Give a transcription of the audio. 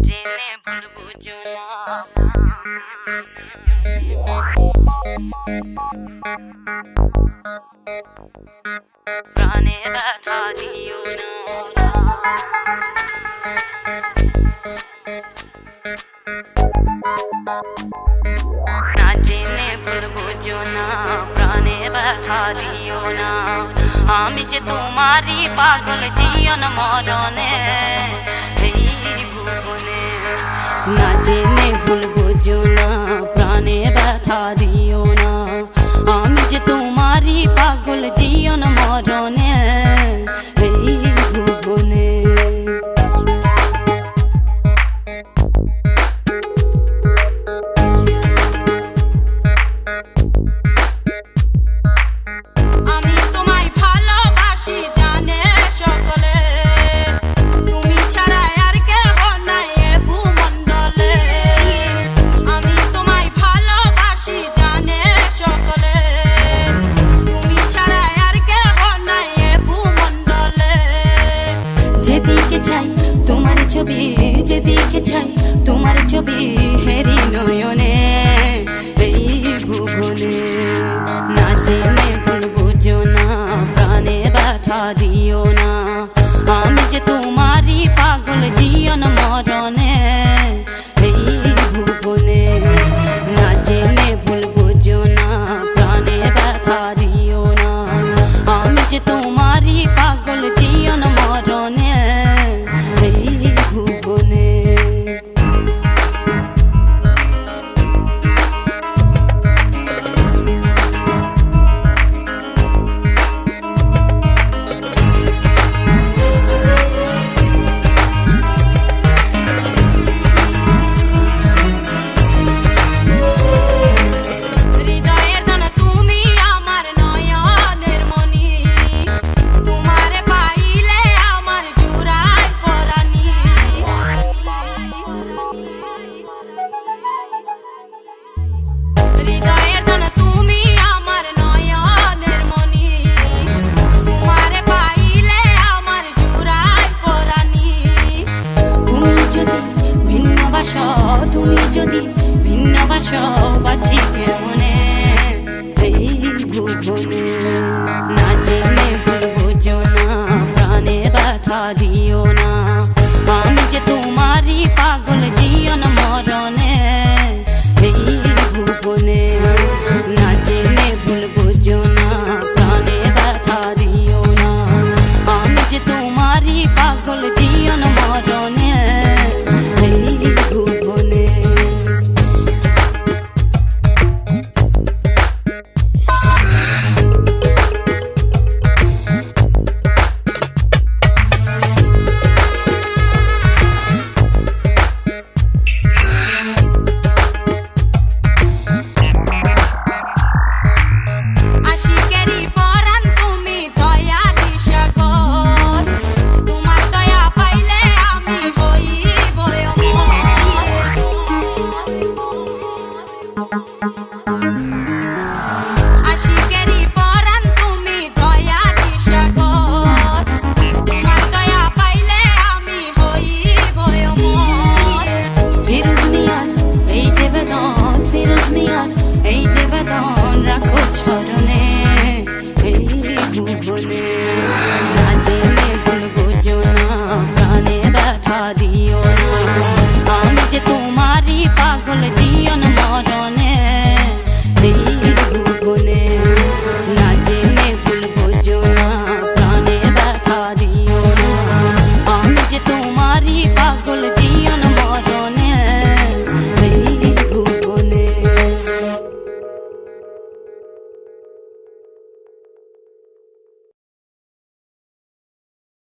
জেনে ভুল বুঝো না, প্রাণে ব্যথা দিও না। না জেনে ভুল বুঝো না, প্রাণে ব্যথা দিও না। আমি যে তোমারই পাগল জীবন মরণে এই ভুবনে। না জেনে ভুল বুঝো না, প্রাণে ব্যথা দিও না। আমি যে তোমারই পাগল জীবন মরণে এই ভুবনে। যেদিকে চাই তোমার ছবি, যেদিকে চাই তোমার ছবি হেরি নয়নে এই ভুবনে। না জেনে ভুল বুঝো না, প্রাণে ব্যথা দিও না। আমি যে তোমারই পাগল জীবন মরণে এই ভুবনে। না জেনে ভুল বুঝো না, প্রাণে ব্যথা দিও না। আমি যে তোমারই পাগল জীবন মরণে এই ভুবনে। তুমি যদি ভিন্ন বাসো বাঁচি কেমনে এই ভুবনে। না জেনে ভুল বুঝো না, প্রাণে ব্যথা দিও না।